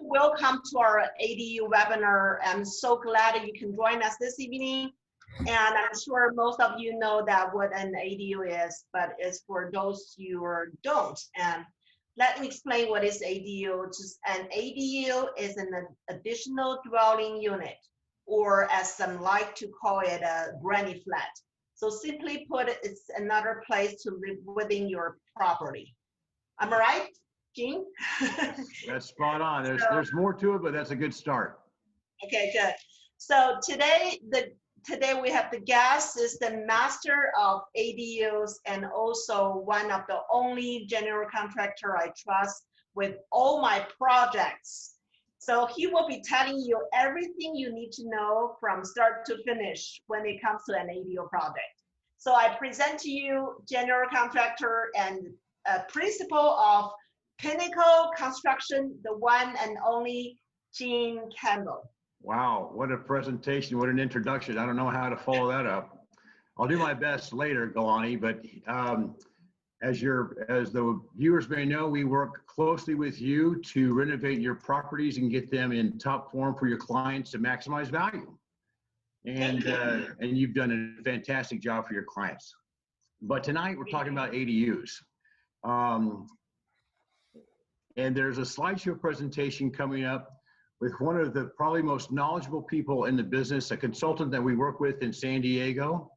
welcome to our ADU webinar. I'm so glad that you can join us this evening. And I'm sure most of you know that what an ADU is, but it's for those who don't. And let me explain what is ADU. Just an ADU is an additional dwelling unit, or as some like to call it, a granny flat. So simply put, it's another place to live within your property. Am I right, Gene? That's spot on. There's more to it, but that's a good start. Okay, good. So today we have the guest is the master of ADUs and also one of the only general contractor I trust with all my projects. So he will be telling you everything you need to know from start to finish when it comes to an ADU project. So I present to you general contractor and principal of Pinnacle Construction, the one and only Gene Campbell. Wow, what a presentation, what an introduction. I don't know how to follow that up. I'll do my best later, Galani, but as the viewers may know, we work closely with you to renovate your properties and get them in top form for your clients to maximize value. And you've done a fantastic job for your clients. But tonight we're talking about ADUs. And there's a slideshow presentation coming up with one of the probably most knowledgeable people in the business, a consultant that we work with in San Diego.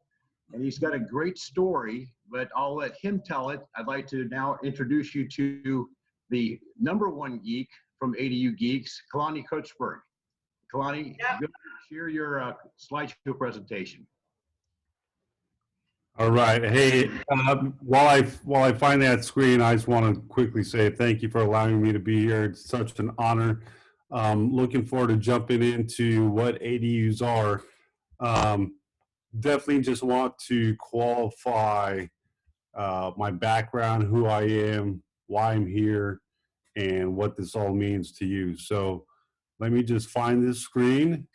And he's got a great story, but I'll let him tell it. I'd like to now introduce you to the #1 geek from ADU Geeks, Kalani Kutzberg. Kalani, yeah. Go share your slideshow presentation. All right. Hey, while I find that screen, I just want to quickly say thank you for allowing me to be here. It's such an honor. Looking forward to jumping into what ADUs are. Definitely just want to qualify my background, who I am, why I'm here, and what this all means to you. So let me just find this screen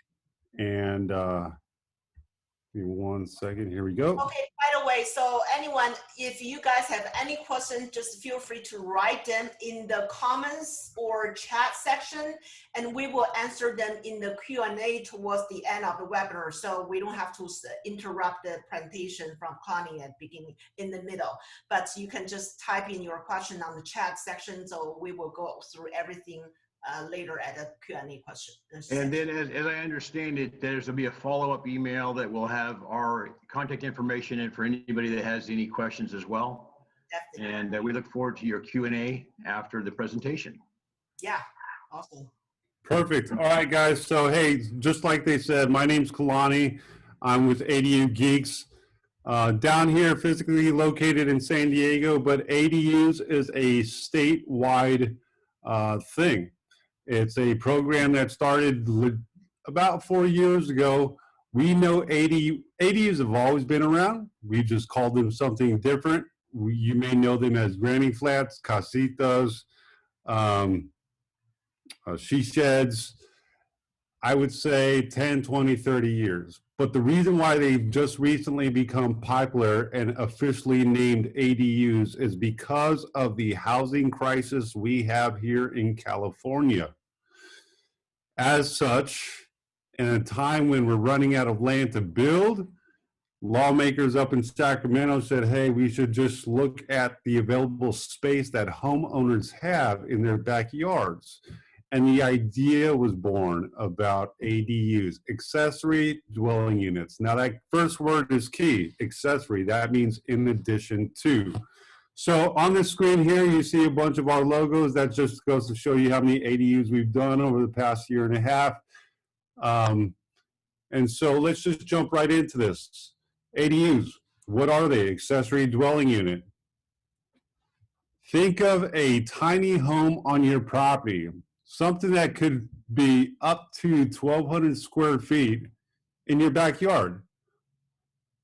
and give me 1 second. Here we go. Okay, by the way, so anyone, if you guys have any questions, just feel free to write them in the comments or chat section, and we will answer them in the Q&A towards the end of the webinar, so we don't have to interrupt the presentation from Connie at the beginning, in the middle. But you can just type in your question on the chat section, so we will go through everything later at a Q&A question. And then as I understand it, there's going to be a follow-up email that will have our contact information in for anybody that has any questions as well. Definitely. And we look forward to your Q&A after the presentation. Yeah, awesome. Perfect. All right, guys. So, hey, just like they said, my name's Kalani. I'm with ADU Geeks. Down here, physically located in San Diego, but ADUs is a statewide thing. It's a program that started about 4 years ago. We know ADUs have always been around. We just called them something different. You may know them as granny flats, casitas, she sheds. I would say 10, 20, 30 years. But the reason why they've just recently become popular and officially named ADUs is because of the housing crisis we have here in California. As such, in a time when we're running out of land to build, lawmakers up in Sacramento said, hey, we should just look at the available space that homeowners have in their backyards. And the idea was born about ADUs, accessory dwelling units. Now that first word is key, accessory. That means in addition to. So on the screen here, you see a bunch of our logos. That just goes to show you how many ADUs we've done over the past year and a half. And so let's just jump right into this. ADUs, what are they? Accessory dwelling unit. Think of a tiny home on your property, something that could be up to 1,200 square feet in your backyard.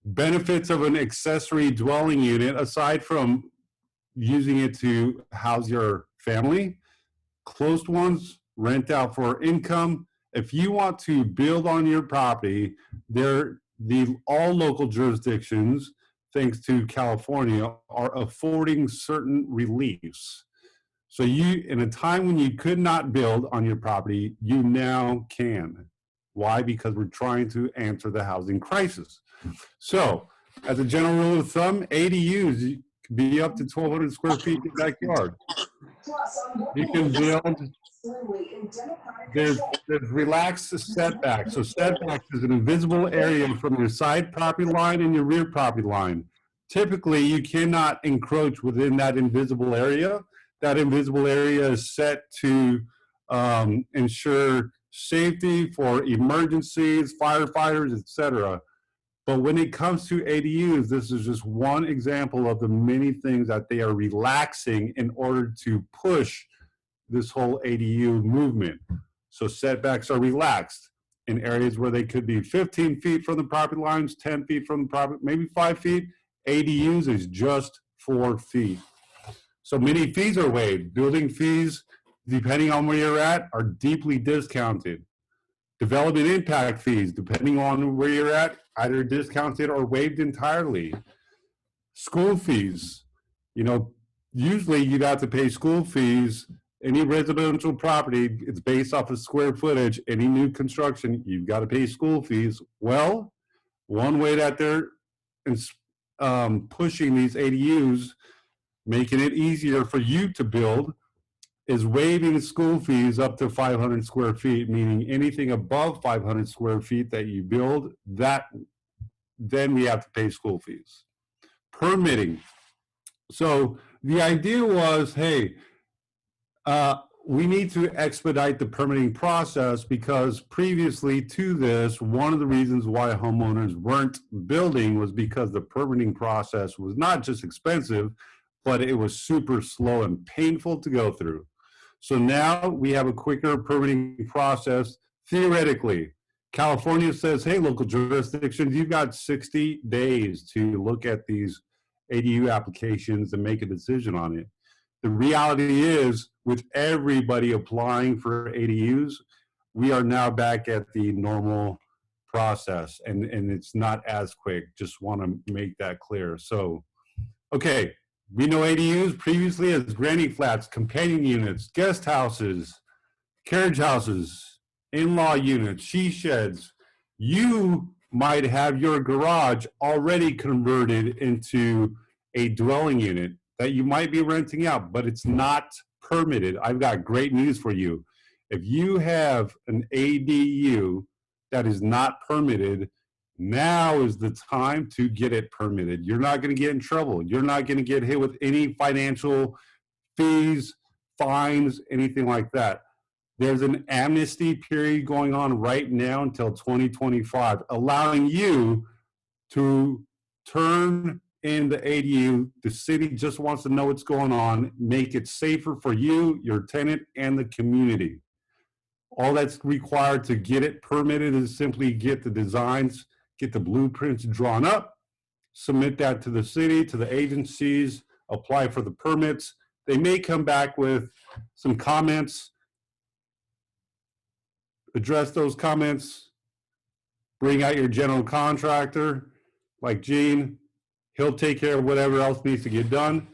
Benefits of an accessory dwelling unit, aside from using it to house your family, closed ones, rent out for income. If you want to build on your property, all local jurisdictions, thanks to California, are affording certain reliefs. So you, in a time when you could not build on your property, you now can. Why? Because we're trying to answer the housing crisis. So as a general rule of thumb, ADUs can be up to 1,200 square feet in your backyard. You can build, there's relaxed setbacks. So setbacks is an invisible area from your side property line and your rear property line. Typically, you cannot encroach within that invisible area. That invisible area is set to ensure safety for emergencies, firefighters, etc. But when it comes to ADUs, this is just one example of the many things that they are relaxing in order to push this whole ADU movement. So setbacks are relaxed in areas where they could be 15 feet from the property lines, 10 feet from the property, maybe 5 feet. ADUs is just 4 feet. So many fees are waived. Building fees, depending on where you're at, are deeply discounted. Development impact fees, depending on where you're at, either discounted or waived entirely. School fees, you know, usually you'd have to pay school fees. Any residential property, it's based off of square footage. Any new construction, you've got to pay school fees. Well, one way that they're pushing these ADUs, making it easier for you to build, is waiving school fees up to 500 square feet, meaning anything above 500 square feet that you build, that then we have to pay school fees. Permitting. So the idea was, hey, we need to expedite the permitting process, because previously to this, one of the reasons why homeowners weren't building was because the permitting process was not just expensive, but it was super slow and painful to go through. So now we have a quicker permitting process. Theoretically, California says, hey, local jurisdictions, you've got 60 days to look at these ADU applications and make a decision on it. The reality is, with everybody applying for ADUs, we are now back at the normal process, and it's not as quick. Just want to make that clear. So, okay, we know ADUs previously as granny flats, companion units, guest houses, carriage houses, in-law units, she sheds. You might have your garage already converted into a dwelling unit that you might be renting out, but it's not permitted. I've got great news for you. If you have an ADU that is not permitted, now is the time to get it permitted. You're not going to get in trouble. You're not going to get hit with any financial fees, fines, anything like that. There's an amnesty period going on right now until 2025, allowing you to turn in the ADU. The city just wants to know what's going on, make it safer for you, your tenant, and the community. All that's required to get it permitted is simply get the designs, get the blueprints drawn up, submit that to the city, to the agencies, apply for the permits. They may come back with some comments, address those comments, bring out your general contractor, like Gene. He'll take care of whatever else needs to get done,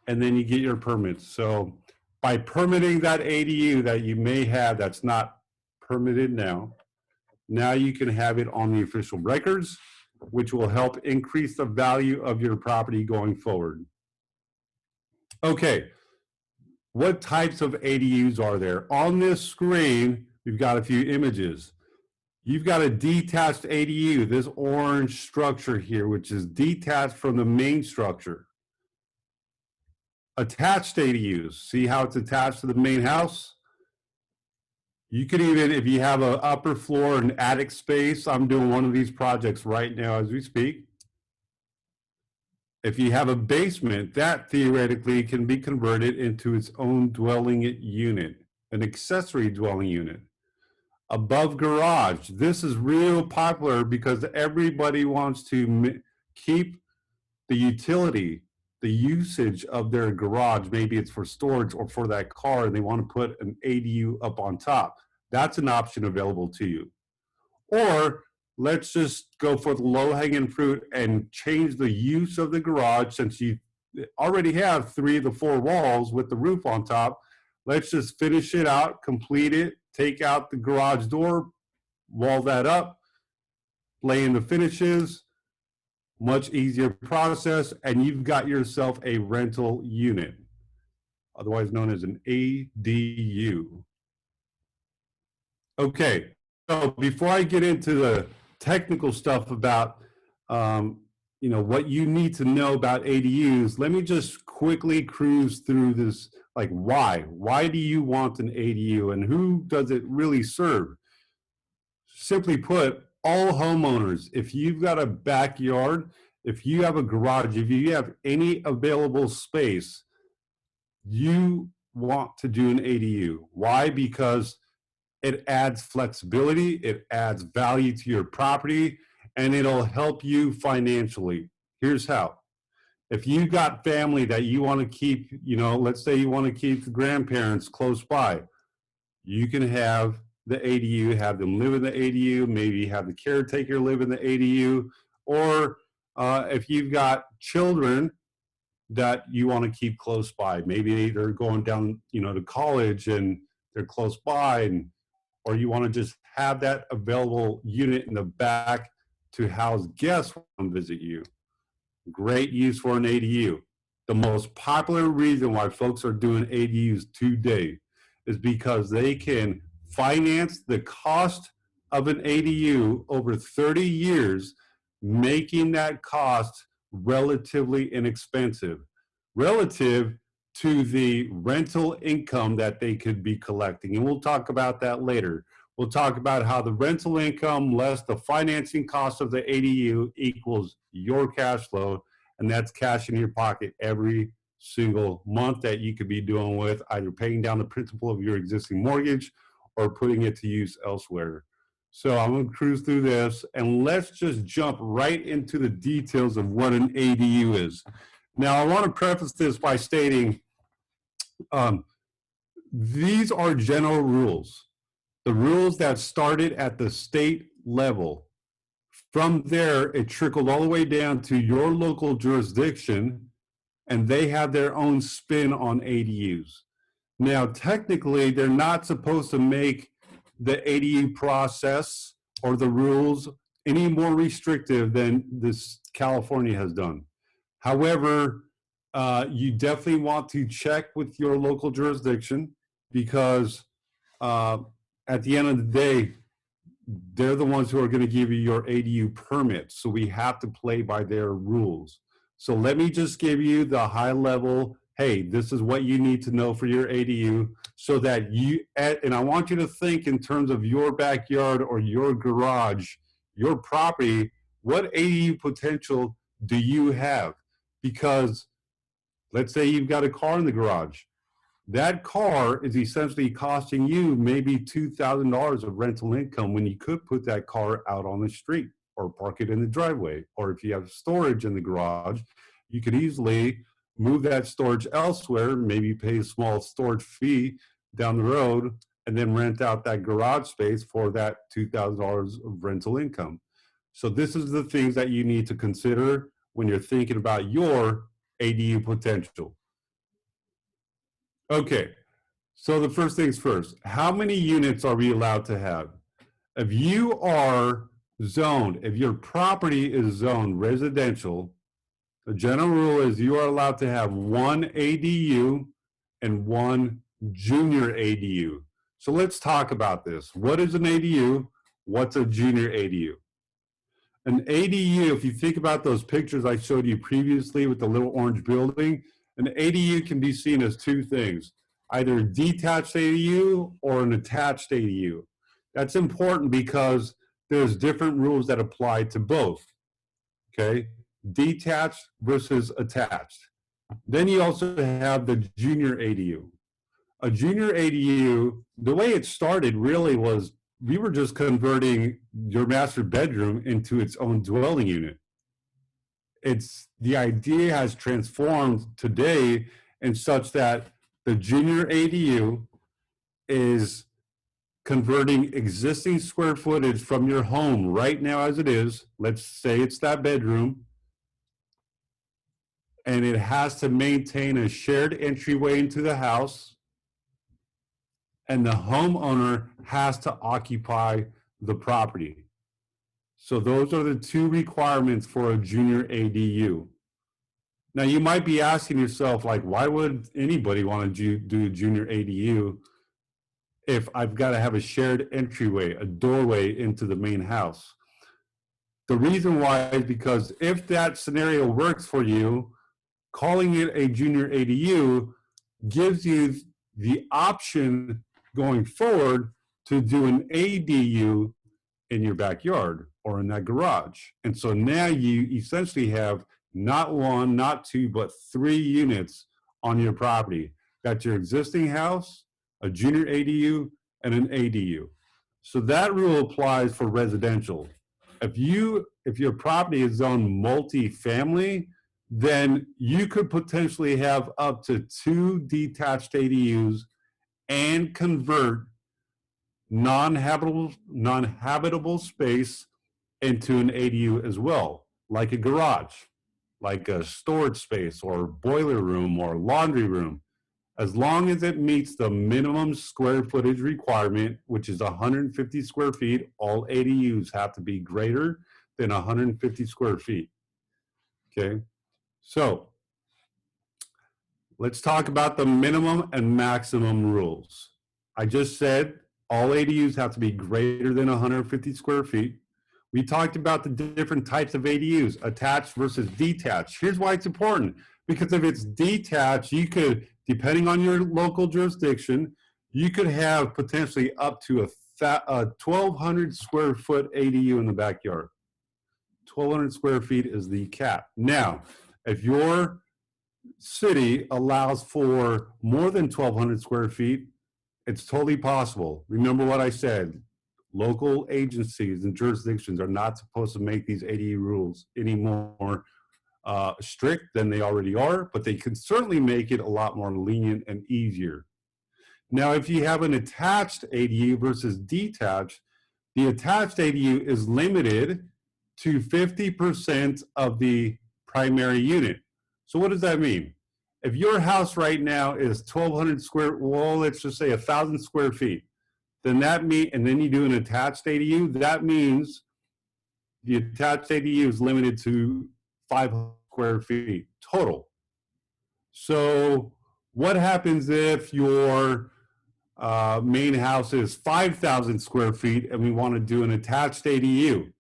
and then you get your permits. So by permitting that ADU that you may have that's not permitted now, now you can have it on the official records, which will help increase the value of your property going forward. Okay, what types of ADUs are there? On this screen, we've got a few images. You've got a detached ADU, this orange structure here, which is detached from the main structure. Attached ADUs, see how it's attached to the main house? You could even, if you have an upper floor and attic space, I'm doing one of these projects right now as we speak. If you have a basement, that theoretically can be converted into its own dwelling unit, an accessory dwelling unit. Above garage, this is real popular because everybody wants to keep the utility, the usage of their garage. Maybe it's for storage or for that car, and they want to put an ADU up on top. That's an option available to you. Or let's just go for the low-hanging fruit and change the use of the garage, since you already have 3 of the 4 walls with the roof on top. Let's just finish it out, complete it, take out the garage door, wall that up, lay in the finishes, much easier process, and you've got yourself a rental unit, otherwise known as an ADU. Okay, so before I get into the technical stuff about what you need to know about ADUs, let me just quickly cruise through this, like why? Why do you want an ADU and who does it really serve? Simply put, all homeowners, if you've got a backyard, if you have a garage, if you have any available space, you want to do an ADU. Why? Because it adds flexibility, it adds value to your property, and it'll help you financially. Here's how. If you've got family that you want to keep, let's say you want to keep the grandparents close by, you can have the ADU, have them live in the ADU, maybe have the caretaker live in the ADU, or if you've got children that you want to keep close by, maybe they're going down, to college and they're close by, or you want to just have that available unit in the back to house guests when they visit you. Great use for an ADU. The most popular reason why folks are doing ADUs today is because they can finance the cost of an ADU over 30 years, making that cost relatively inexpensive, relative to the rental income that they could be collecting. And we'll talk about that later. We'll talk about how the rental income less the financing cost of the ADU equals your cash flow, and that's cash in your pocket every single month that you could be doing with either paying down the principal of your existing mortgage or putting it to use elsewhere. So I'm going to cruise through this, and let's just jump right into the details of what an ADU is. Now, I want to preface this by stating these are general rules. The rules that started at the state level. From there, it trickled all the way down to your local jurisdiction, and they have their own spin on ADUs. Now, technically, they're not supposed to make the ADU process or the rules any more restrictive than this California has done. However, you definitely want to check with your local jurisdiction because at the end of the day, they're the ones who are going to give you your ADU permit. So we have to play by their rules. So let me just give you the high level, hey, this is what you need to know for your ADU so that and I want you to think in terms of your backyard or your garage, your property, what ADU potential do you have? Because let's say you've got a car in the garage. That car is essentially costing you maybe $2,000 of rental income when you could put that car out on the street or park it in the driveway. Or if you have storage in the garage, you could easily move that storage elsewhere, maybe pay a small storage fee down the road, and then rent out that garage space for that $2,000 of rental income. So this is the things that you need to consider when you're thinking about your ADU potential. Okay, so the first things first, how many units are we allowed to have? If you are zoned, if your property is zoned residential, the general rule is you are allowed to have one ADU and one junior ADU. So let's talk about this. What is an ADU? What's a junior ADU? An ADU, if you think about those pictures I showed you previously with the little orange building, an ADU can be seen as two things, either a detached ADU or an attached ADU. That's important because there's different rules that apply to both, okay? Detached versus attached. Then you also have the junior ADU. A junior ADU, the way it started really was we were just converting your master bedroom into its own dwelling unit. The idea has transformed today in such that the junior ADU is converting existing square footage from your home right now as it is. Let's say it's that bedroom, and it has to maintain a shared entryway into the house. and the homeowner has to occupy the property. So those are the two requirements for a junior ADU. Now you might be asking yourself, like, why would anybody want to do a junior ADU if I've got to have a shared entryway, a doorway into the main house? The reason why is because if that scenario works for you, calling it a junior ADU gives you the option going forward to do an ADU in your backyard or in that garage. And so now you essentially have not one, not two, but 3 units on your property. Got your existing house, a junior ADU, and an ADU. So that rule applies for residential. If your property is zoned multi-family, then you could potentially have up to 2 detached ADUs and convert non-habitable space into an ADU as well, like a garage, like a storage space or boiler room or laundry room. As long as it meets the minimum square footage requirement, which is 150 square feet, all ADUs have to be greater than 150 square feet. Okay, so let's talk about the minimum and maximum rules. I just said all ADUs have to be greater than 150 square feet. We talked about the different types of ADUs, attached versus detached. Here's why it's important. Because if it's detached, you could, depending on your local jurisdiction, you could have potentially up to a 1,200 square foot ADU in the backyard. 1,200 square feet is the cap. Now, if your city allows for more than 1,200 square feet, it's totally possible. Remember what I said. Local agencies and jurisdictions are not supposed to make these ADU rules any more strict than they already are, but they can certainly make it a lot more lenient and easier. Now, if you have an attached ADU versus detached, the attached ADU is limited to 50% of the primary unit. So what does that mean? If your house right now is 1,200 square, well, let's just say 1,000 square feet, then that means, and then you do an attached ADU, that means the attached ADU is limited to 500 square feet total. So what happens if your main house is 5,000 square feet and we want to do an attached ADU?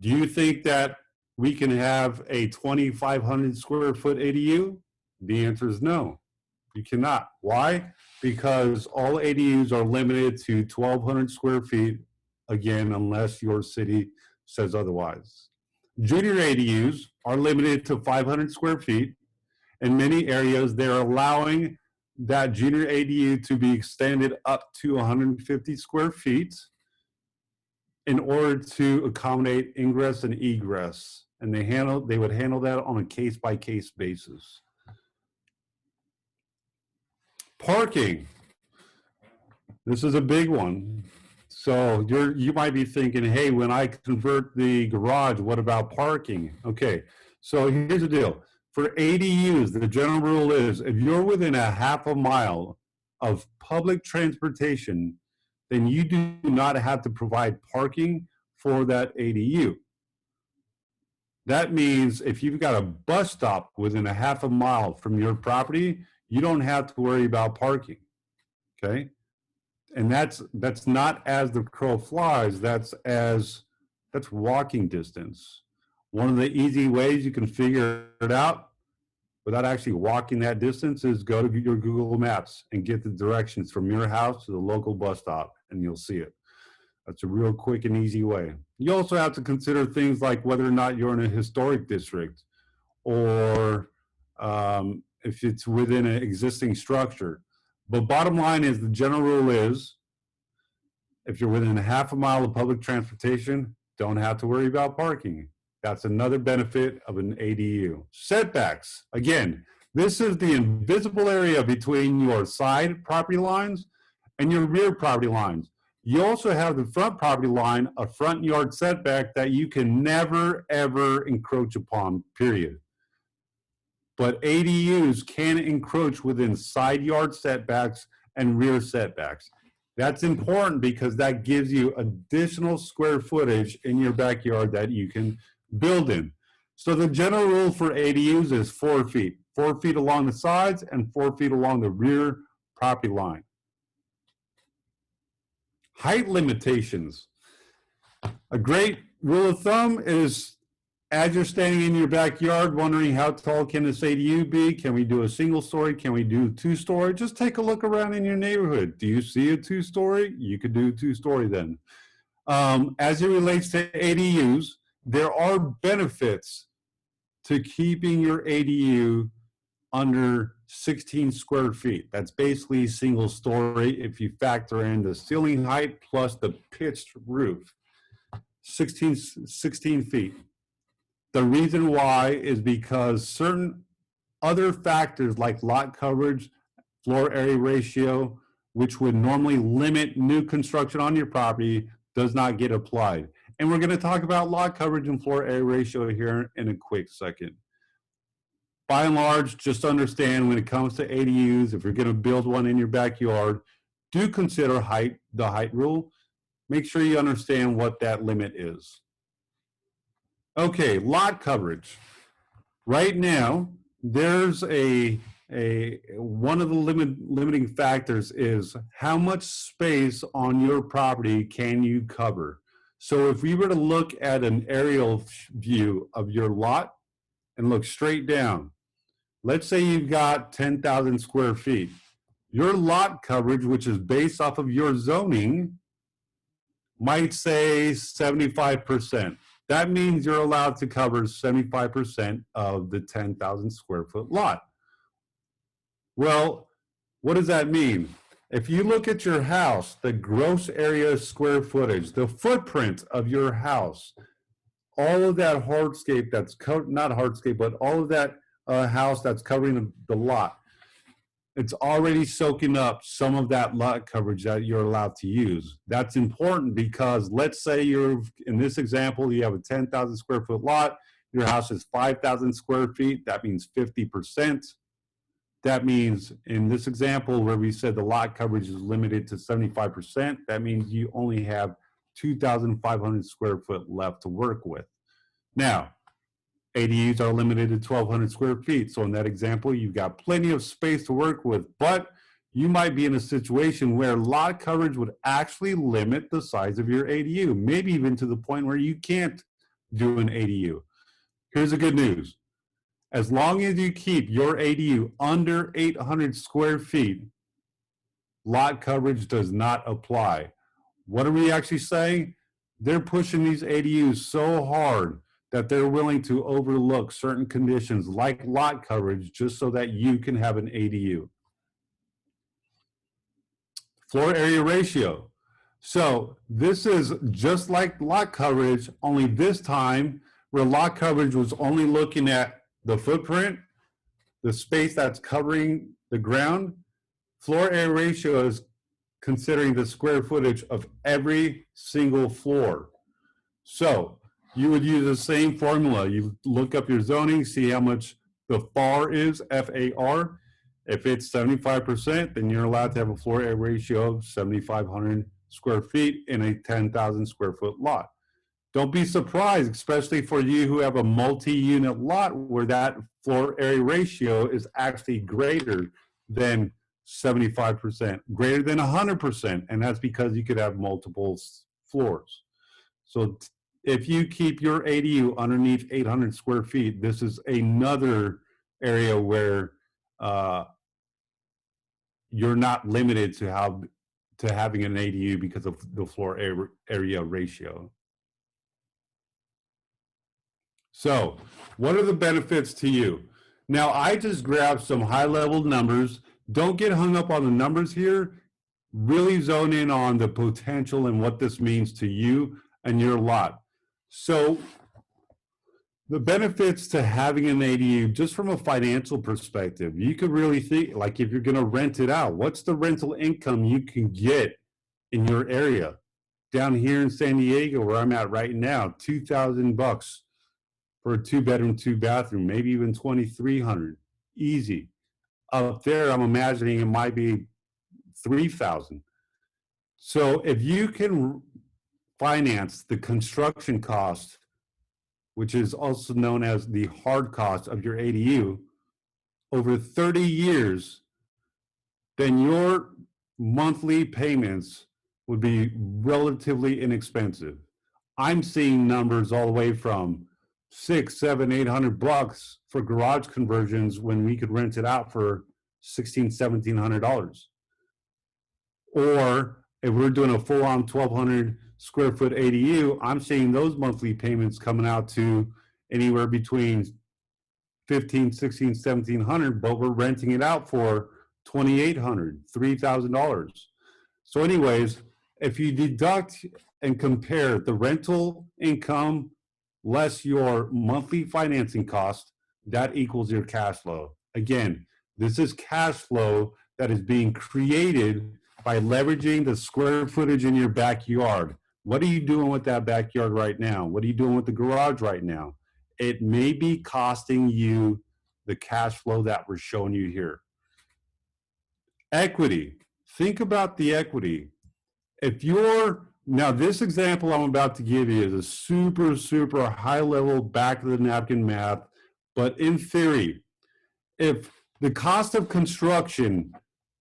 Do you think that we can have a 2,500 square foot ADU? The answer is no, you cannot. Why? Because all ADUs are limited to 1,200 square feet, again, unless your city says otherwise. Junior ADUs are limited to 500 square feet. In many areas, they're allowing that junior ADU to be extended up to 150 square feet in order to accommodate ingress and egress. And they would handle that on a case-by-case basis. Parking. This is a big one. So you might be thinking, hey, when I convert the garage, what about parking? Okay, so here's the deal. For ADUs, the general rule is if you're within a half a mile of public transportation, then you do not have to provide parking for that ADU. That means if you've got a bus stop within a half a mile from your property, you don't have to worry about parking, okay? And that's not as the crow flies, that's walking distance. One of the easy ways you can figure it out without actually walking that distance is go to your Google Maps and get the directions from your house to the local bus stop, and you'll see it. That's a real quick and easy way. You also have to consider things like whether or not you're in a historic district or if it's within an existing structure. But bottom line is the general rule is if you're within a half a mile of public transportation, don't have to worry about parking. That's another benefit of an ADU. Setbacks. Again, this is the invisible area between your side property lines and your rear property lines. You also have the front property line, a front yard setback that you can never, ever encroach upon, period. But ADUs can encroach within side yard setbacks and rear setbacks. That's important because that gives you additional square footage in your backyard that you can build in. So the general rule for ADUs is 4 feet. 4 feet along the sides and 4 feet along the rear property line. Height limitations. A great rule of thumb is, as you're standing in your backyard wondering how tall can this ADU be, can we do a single story, can we do 2-story, just take a look around in your neighborhood. Do you see a 2-story? You could do a 2-story then. As it relates to ADUs, there are benefits to keeping your ADU under 16 square feet. That's basically single story if you factor in the ceiling height plus the pitched roof. 16 feet. The reason why is because certain other factors like lot coverage, floor area ratio, which would normally limit new construction on your property, does not get applied. And we're going to talk about lot coverage and floor area ratio here in a quick second. By and large, just understand when it comes to ADUs, if you're going to build one in your backyard, do consider the height rule. Make sure you understand what that limit is. Okay, lot coverage. Right now, there's one of the limiting factors is how much space on your property can you cover. So if we were to look at an aerial view of your lot and look straight down, let's say you've got 10,000 square feet. Your lot coverage, which is based off of your zoning, might say 75%. That means you're allowed to cover 75% of the 10,000 square foot lot. Well, what does that mean? If you look at your house, the gross area square footage, the footprint of your house, all of that hardscape that's not hardscape, but all of that house that's covering the lot, it's already soaking up some of that lot coverage that you're allowed to use. That's important because let's say in this example, you have a 10,000 square foot lot, your house is 5,000 square feet, that means 50%. That means in this example where we said the lot coverage is limited to 75%, that means you only have 2,500 square foot left to work with. Now, ADUs are limited to 1,200 square feet. So in that example, you've got plenty of space to work with, but you might be in a situation where lot coverage would actually limit the size of your ADU, maybe even to the point where you can't do an ADU. Here's the good news. As long as you keep your ADU under 800 square feet, lot coverage does not apply. What are we actually saying? They're pushing these ADUs so hard that they're willing to overlook certain conditions like lot coverage just so that you can have an ADU. Floor area ratio. So this is just like lot coverage, only this time where lot coverage was only looking at the footprint, the space that's covering the ground. Floor area ratio is considering the square footage of every single floor. So you would use the same formula. You look up your zoning, see how much the FAR is, F-A-R. If it's 75%, then you're allowed to have a floor area ratio of 7,500 square feet in a 10,000 square foot lot. Don't be surprised, especially for you who have a multi-unit lot where that floor area ratio is actually greater than 75%, greater than 100%, and that's because you could have multiple floors. So if you keep your ADU underneath 800 square feet, this is another area where you're not limited to having an ADU because of the floor area ratio. So what are the benefits to you? Now, I just grabbed some high-level numbers. Don't get hung up on the numbers here. Really zone in on the potential and what this means to you and your lot. So the benefits to having an ADU, just from a financial perspective, you could really think, like if you're going to rent it out, what's the rental income you can get in your area? Down here in San Diego, where I'm at right now, $2,000 for a 2-bedroom, 2-bathroom, maybe even $2,300, easy. Up there, I'm imagining it might be $3,000. So if you can finance the construction cost, which is also known as the hard cost of your ADU, over 30 years, then your monthly payments would be relatively inexpensive. I'm seeing numbers all the way from $600, $700, $800 for garage conversions when we could rent it out for $1,600, $1,700. Or if we're doing a full-on 1,200 square foot ADU, I'm seeing those monthly payments coming out to anywhere between $1,500, $1,600, $1,700, but we're renting it out for $2,800, $3,000. So anyways, if you deduct and compare the rental income less your monthly financing cost, that equals your cash flow. Again, this is cash flow that is being created by leveraging the square footage in your backyard. What are you doing with that backyard right now? What are you doing with the garage right now? It may be costing you the cash flow that we're showing you here. Equity. Think about the equity. If you're, now this example I'm about to give you is a super, super high level back of the napkin math, but in theory, if the cost of construction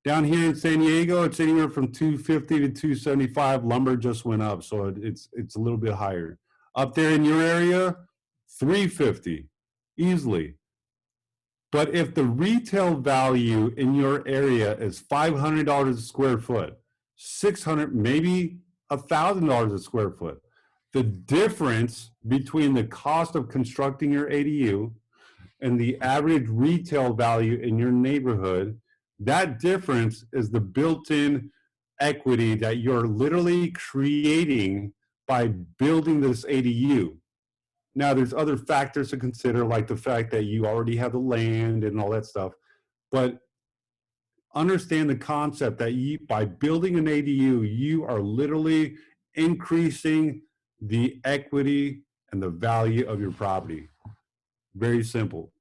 down here in San Diego, it's anywhere from $250 to $275. Lumber just went up, so it's a little bit higher. Up there in your area, $350 easily. But if the retail value in your area is $500 a square foot, $600, maybe $1,000 a square foot, the difference between the cost of constructing your ADU and the average retail value in your neighborhood, that difference is the built-in equity that you're literally creating by building this ADU. Now, there's other factors to consider, like the fact that you already have the land and all that stuff. But understand the concept that by building an ADU, you are literally increasing the equity and the value of your property. Very simple.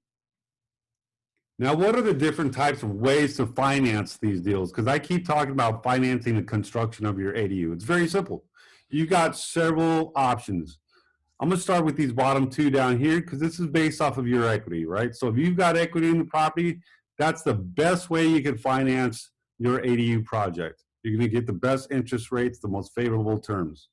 Now, what are the different types of ways to finance these deals? Because I keep talking about financing the construction of your ADU. It's very simple. You got several options. I'm going to start with these bottom two down here because this is based off of your equity, right? So if you've got equity in the property, that's the best way you can finance your ADU project. You're going to get the best interest rates, the most favorable terms.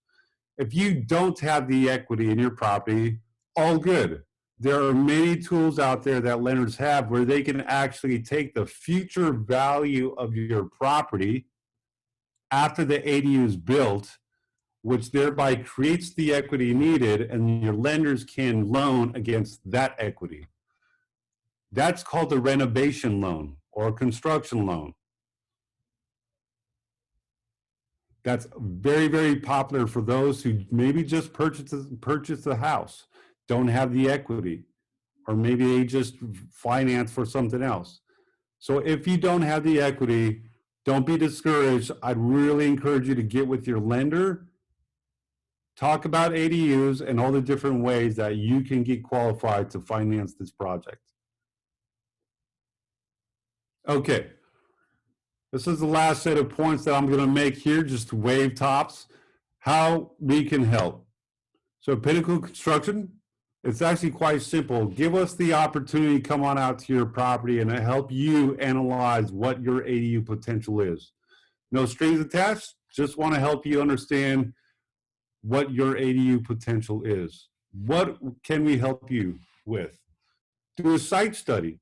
If you don't have the equity in your property, all good. There are many tools out there that lenders have where they can actually take the future value of your property after the ADU is built, which thereby creates the equity needed, and your lenders can loan against that equity. That's called a renovation loan or a construction loan. That's very, very popular for those who maybe just purchased a house, don't have the equity, or maybe they just finance for something else. So if you don't have the equity, don't be discouraged. I'd really encourage you to get with your lender, talk about ADUs and all the different ways that you can get qualified to finance this project. Okay, this is the last set of points that I'm going to make here, just to wave tops, how we can help. So Pinnacle Construction, it's actually quite simple. Give us the opportunity to come on out to your property and help you analyze what your ADU potential is. No strings attached, just want to help you understand what your ADU potential is. What can we help you with? Do a site study.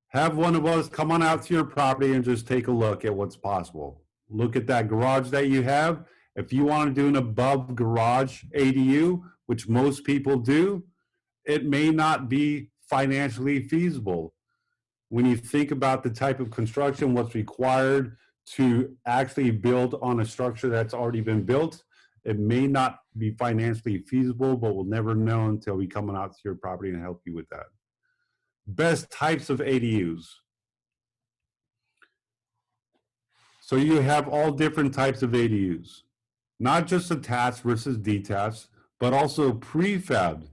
Have one of us come on out to your property and just take a look at what's possible. Look at that garage that you have. If you want to do an above garage ADU, which most people do, it may not be financially feasible. When you think about the type of construction, what's required to actually build on a structure that's already been built, it may not be financially feasible, but we'll never know until we come on out to your property and help you with that. Best types of ADUs. So you have all different types of ADUs, not just attached versus detached, but also prefab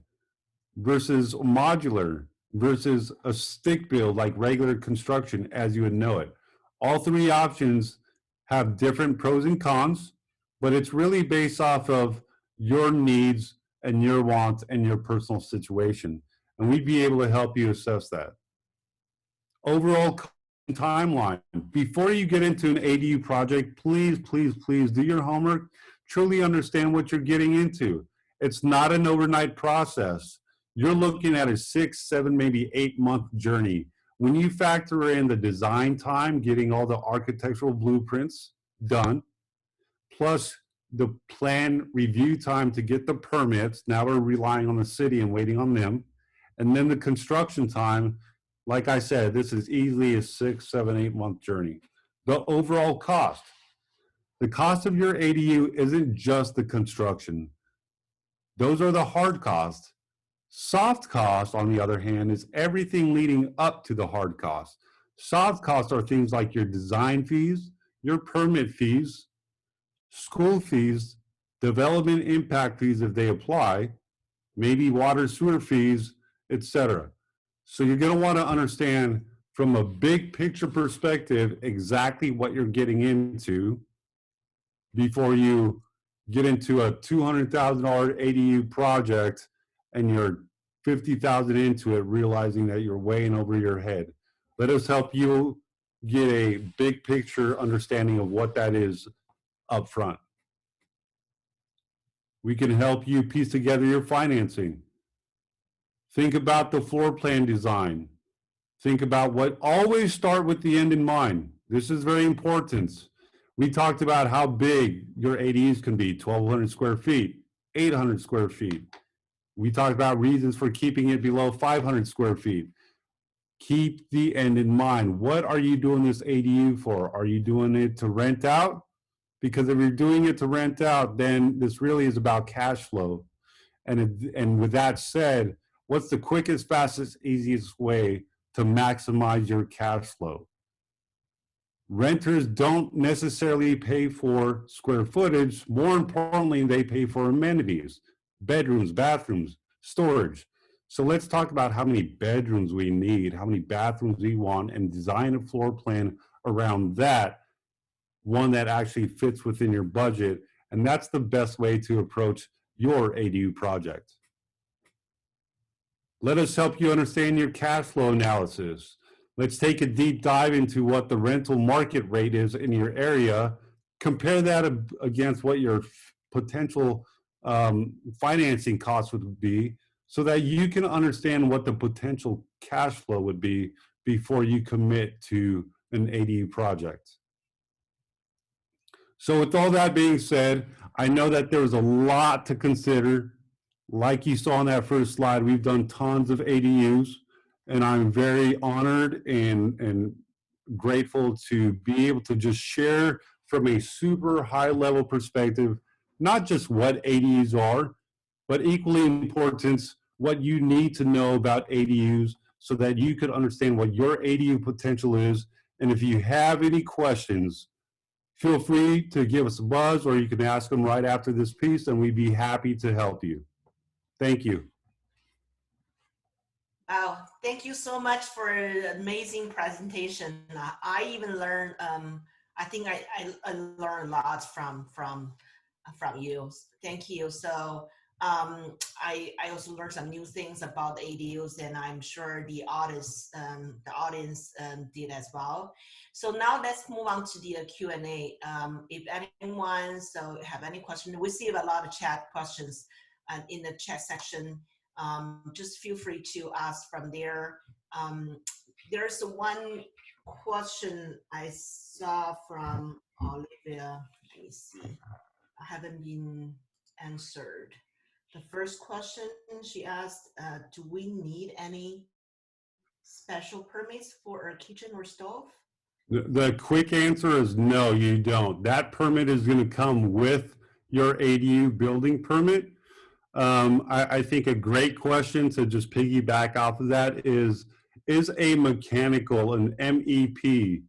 versus modular versus a stick build like regular construction as you would know it. All three options have different pros and cons, but it's really based off of your needs and your wants and your personal situation. And we'd be able to help you assess that. Overall timeline. Before you get into an ADU project, please, please, please do your homework. Truly understand what you're getting into. It's not an overnight process. You're looking at a 6, 7, maybe 8-month journey. When you factor in the design time, getting all the architectural blueprints done, plus the plan review time to get the permits, now we're relying on the city and waiting on them, and then the construction time, like I said, this is easily a 6, 7, 8-month journey. The overall cost. The cost of your ADU isn't just the construction. Those are the hard costs. Soft cost, on the other hand, is everything leading up to the hard cost. Soft costs are things like your design fees, your permit fees, school fees, development impact fees if they apply, maybe water sewer fees, etc. So you're going to want to understand from a big picture perspective exactly what you're getting into before you get into a $200,000 ADU project and you're 50,000 into it, realizing that you're way in over your head. Let us help you get a big picture understanding of what that is up front. We can help you piece together your financing. Think about the floor plan design. Think about what, always start with the end in mind. This is very important. We talked about how big your ADUs can be, 1,200 square feet, 800 square feet. We talked about reasons for keeping it below 500 square feet. Keep the end in mind. What are you doing this ADU for? Are you doing it to rent out? Because if you're doing it to rent out, then this really is about cash flow. And with that said, what's the quickest, fastest, easiest way to maximize your cash flow? Renters don't necessarily pay for square footage. More importantly, they pay for amenities, bedrooms, bathrooms, storage. So let's talk about how many bedrooms we need, how many bathrooms we want, and design a floor plan around that, one that actually fits within your budget. And that's the best way to approach your ADU project. Let us help you understand your cash flow analysis. Let's take a deep dive into what the rental market rate is in your area. Compare that against what your potential financing costs would be so that you can understand what the potential cash flow would be before you commit to an ADU project. So with all that being said, I know that there's a lot to consider. Like you saw on that first slide, we've done tons of ADUs, and I'm very honored and grateful to be able to just share from a super high level perspective, not just what ADUs are, but equally important, what you need to know about ADUs so that you could understand what your ADU potential is. And if you have any questions, feel free to give us a buzz, or you can ask them right after this piece, and we'd be happy to help you. Thank you. Wow, thank you so much for an amazing presentation. I even learned, I think I learned a lot from you. Thank you. So I also learned some new things about ADUs, and I'm sure the audience did as well. So now let's move on to the Q&A. If anyone have any questions, we receive a lot of chat questions in the chat section. Just feel free to ask from there. There's one question I saw from Olivia. Let me see. I haven't been answered. The first question she asked, do we need any special permits for our kitchen or stove? The quick answer is no, you don't. That permit is going to come with your ADU building permit. I think a great question to just piggyback off of that is a mechanical, an MEP,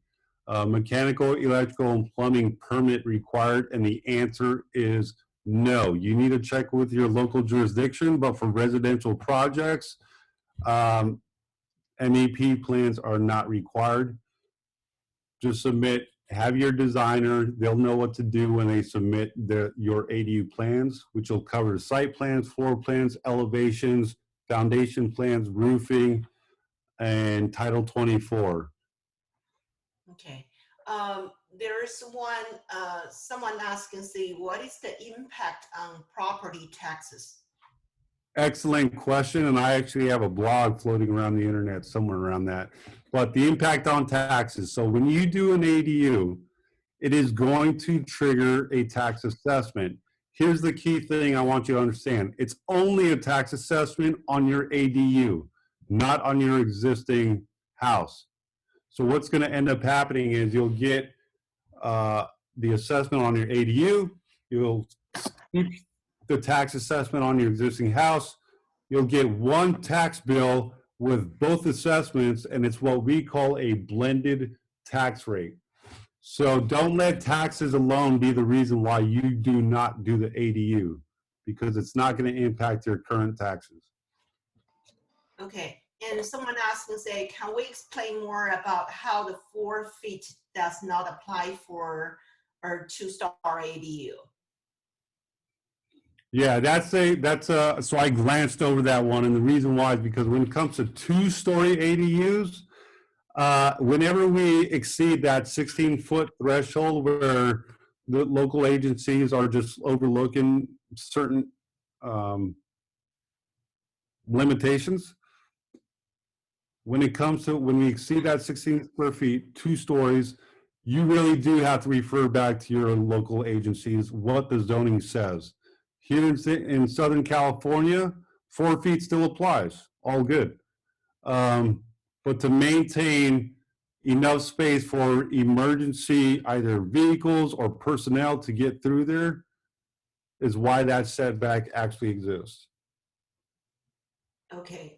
mechanical, electrical, and plumbing permit required? And the answer is no. You need to check with your local jurisdiction, but for residential projects, MEP plans are not required. Just submit have your designer, they'll know what to do when they submit your ADU plans, which will cover site plans, floor plans, elevations, foundation plans, roofing, and Title 24. Okay. There's someone asking, say, what is the impact on property taxes? Excellent question, and I actually have a blog floating around the internet somewhere around that. But the impact on taxes. So when you do an ADU, it is going to trigger a tax assessment. Here's the key thing I want you to understand. It's only a tax assessment on your ADU, not on your existing house. So what's going to end up happening is you'll get the assessment on your ADU, you'll keep the tax assessment on your existing house, you'll get one tax bill with both assessments, and it's what we call a blended tax rate. So don't let taxes alone be the reason why you do not do the ADU, because it's not going to impact your current taxes. Okay. And someone asked and say, can we explain more about how the 4 feet does not apply for our 2-star ADU? Yeah, so I glanced over that one, and the reason why is because when it comes to 2-story ADUs, whenever we exceed that 16-foot threshold where the local agencies are just overlooking certain limitations, when we exceed that 16 square feet, 2 stories, you really do have to refer back to your local agencies what the zoning says. Here in Southern California, 4 feet still applies, all good. But to maintain enough space for emergency, either vehicles or personnel to get through there, is why that setback actually exists. Okay.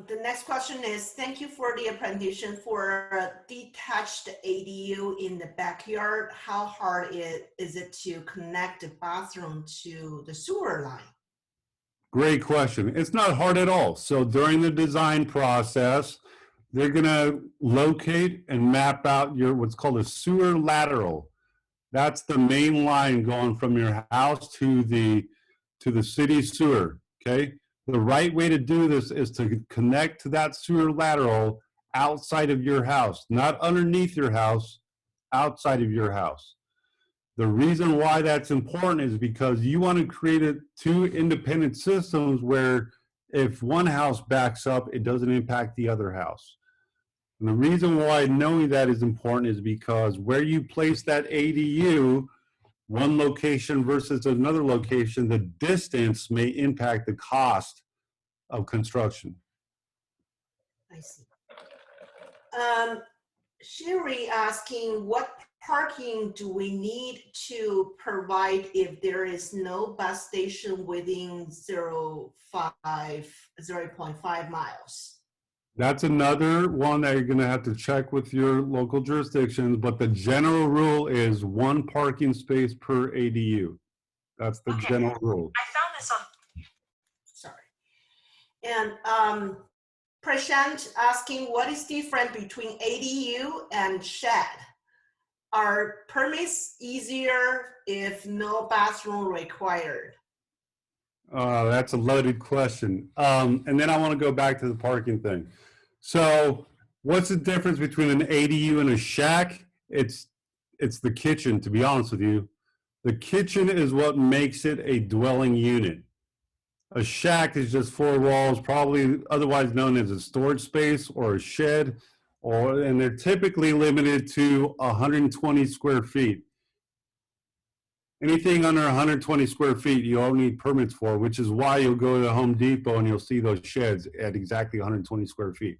The next question is, thank you for the presentation for a detached ADU in the backyard. How hard is it to connect the bathroom to the sewer line? Great question. It's not hard at all. So during the design process, they're going to locate and map out your what's called a sewer lateral. That's the main line going from your house to the city sewer. Okay. The right way to do this is to connect to that sewer lateral outside of your house, not underneath your house, outside of your house. The reason why that's important is because you want to create 2 independent systems where if one house backs up, it doesn't impact the other house. And the reason why knowing that is important is because where you place that ADU, one location versus another location, the distance may impact the cost of construction. I see. Sherry asking, what parking do we need to provide if there is no bus station within 0.5 miles? That's another one that you're going to have to check with your local jurisdictions, but the general rule is 1 parking space per ADU. That's the general rule. I found this on, sorry. And Prashant asking, what is different between ADU and shed? Are permits easier if no bathroom required? That's a loaded question. And then I want to go back to the parking thing. So what's the difference between an ADU and a shack? It's the kitchen, to be honest with you. The kitchen is what makes it a dwelling unit. A shack is just 4 walls, probably otherwise known as a storage space or a shed, and they're typically limited to 120 square feet. Anything under 120 square feet, you all need permits for, which is why you'll go to Home Depot and you'll see those sheds at exactly 120 square feet.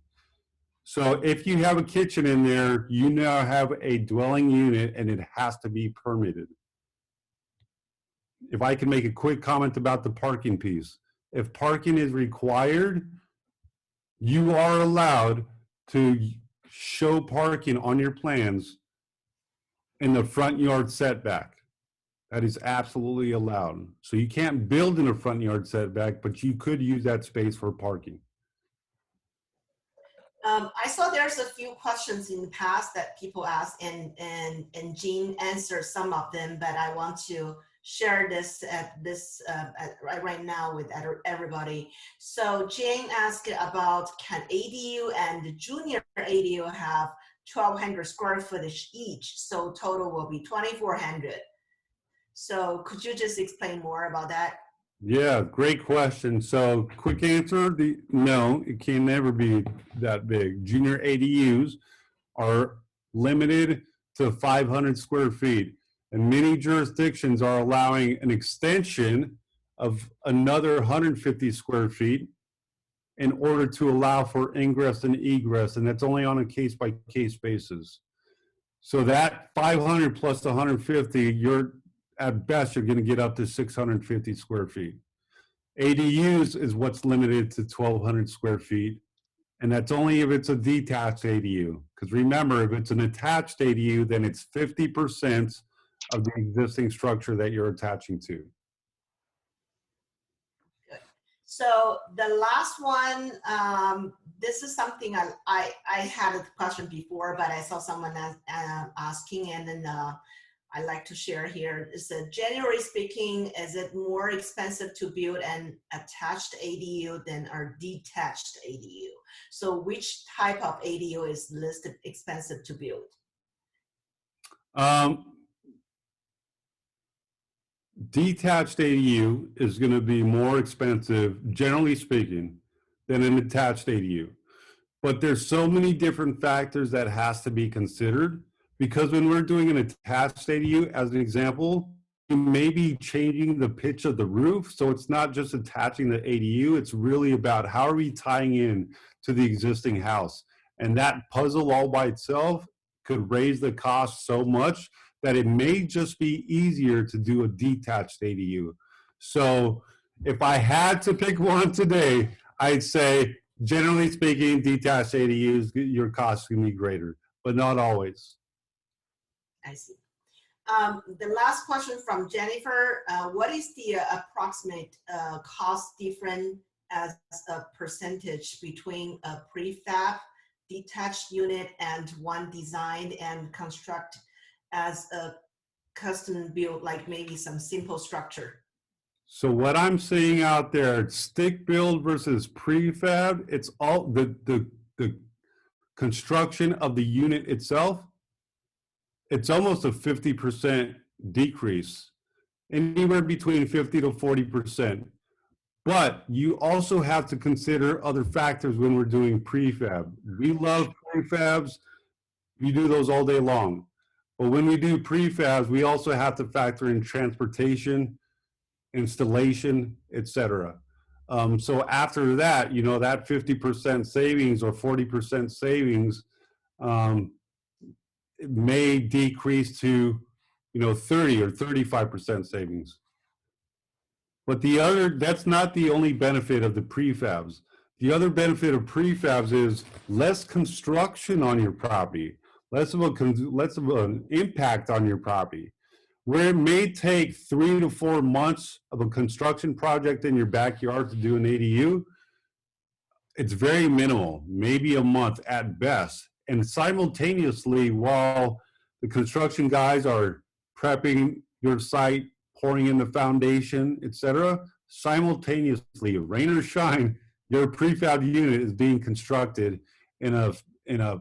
So if you have a kitchen in there, you now have a dwelling unit and it has to be permitted. If I can make a quick comment about the parking piece. If parking is required, you are allowed to show parking on your plans in the front yard setback. That is absolutely allowed. So you can't build in a front yard setback, but you could use that space for parking. I saw there's a few questions in the past that people asked, and Jean answered some of them, but I want to share this right now with everybody. So Jane asked about, can ADU and junior ADU have 1,200 square footage each? So total will be 2,400. So could you just explain more about that? Yeah, great question. So quick answer, no, it can never be that big. Junior ADUs are limited to 500 square feet, and many jurisdictions are allowing an extension of another 150 square feet in order to allow for ingress and egress, and that's only on a case-by-case basis. So that 500 plus 150, you're at best, you're going to get up to 650 square feet. ADUs is what's limited to 1,200 square feet, and that's only if it's a detached ADU. Because remember, if it's an attached ADU, then it's 50% of the existing structure that you're attaching to. So the last one, this is something I had a question before, but I saw someone asking, and then I like to share here. Is that generally speaking, is it more expensive to build an attached ADU than a detached ADU? So which type of ADU is listed expensive to build? Detached ADU is going to be more expensive, generally speaking, than an attached ADU. But there's so many different factors that has to be considered, because when we're doing an attached ADU, as an example, you may be changing the pitch of the roof. So it's not just attaching the ADU, it's really about how are we tying in to the existing house. And that puzzle all by itself could raise the cost so much that it may just be easier to do a detached ADU. So if I had to pick one today, I'd say, generally speaking, detached ADUs, your costs can be greater, but not always. I see. The last question from Jennifer, what is the approximate cost difference as a percentage between a prefab detached unit and one designed and construct as a custom build, like maybe some simple structure? So what I'm seeing out there, stick build versus prefab, it's all the construction of the unit itself. It's almost a 50% decrease, anywhere between 50 to 40%. But you also have to consider other factors when we're doing prefab. We love prefabs. We do those all day long. But when we do prefabs, we also have to factor in transportation, installation, etc. So after that, you know, that 50% savings or 40% savings it may decrease to, you know, 30 or 35% savings. But that's not the only benefit of the prefabs. The other benefit of prefabs is less construction on your property, less of an impact on your property. Where it may take 3 to 4 months of a construction project in your backyard to do an ADU, it's very minimal, maybe a month at best. And simultaneously, while the construction guys are prepping your site, pouring in the foundation, etc., simultaneously, rain or shine, your prefab unit is being constructed in a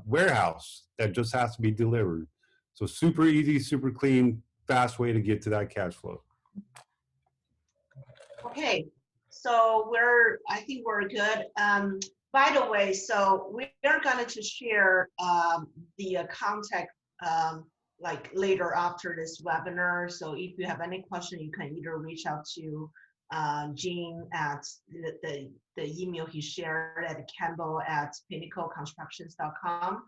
warehouse that just has to be delivered. So super easy, super clean, fast way to get to that cash flow. Okay, so I think we're good. By the way, so we are going to share the contact like later after this webinar. So if you have any question, you can either reach out to Gene at the email he shared at campbell@pinnacleconstructions.com.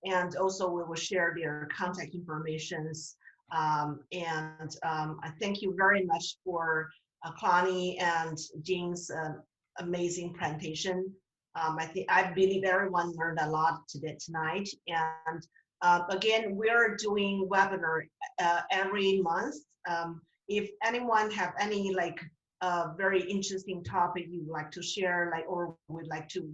And also we will share their contact informations. I thank you very much for Connie and Jean's amazing presentation. I believe everyone learned a lot tonight. And again, we're doing webinar every month. If anyone have any like very interesting topic you'd like to share, like or would like to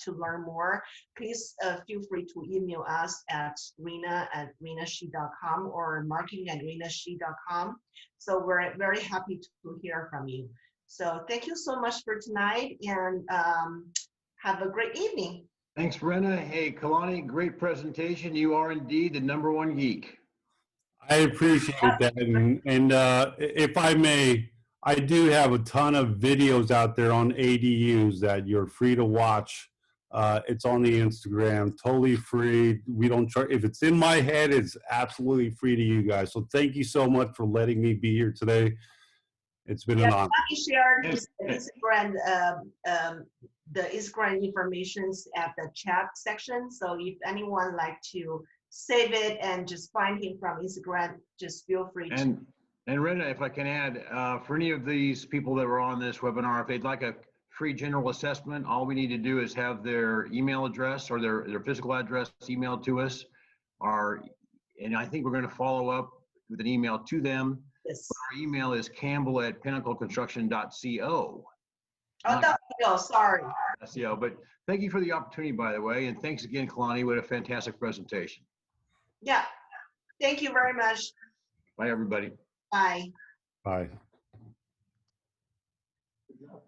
to learn more, please feel free to email us at rena@rennashee.com or marketing@rennashee.com. So we're very happy to hear from you. So thank you so much for tonight, and have a great evening. Thanks, Renna. Hey, Kalani, great presentation. You are indeed the #1 geek. I appreciate that. And if I may, I do have a ton of videos out there on ADUs that you're free to watch. It's on the Instagram, totally free. We don't charge. If it's in my head, it's absolutely free to you guys. So thank you so much for letting me be here today. It's been an honor. He shared his Instagram, the Instagram informations at the chat section. So if anyone like to save it and just find him from Instagram, just feel free to. And Renna, if I can add, for any of these people that were on this webinar, if they'd like a free general assessment, all we need to do is have their email address or their physical address emailed to us. And I think we're going to follow up with an email to them. Yes. Our email is campbell@pinnacleconstruction.co. Oh, sorry. SEO, but thank you for the opportunity, by the way. And thanks again, Kalani. What a fantastic presentation. Yeah. Thank you very much. Bye, everybody. Bye. Bye.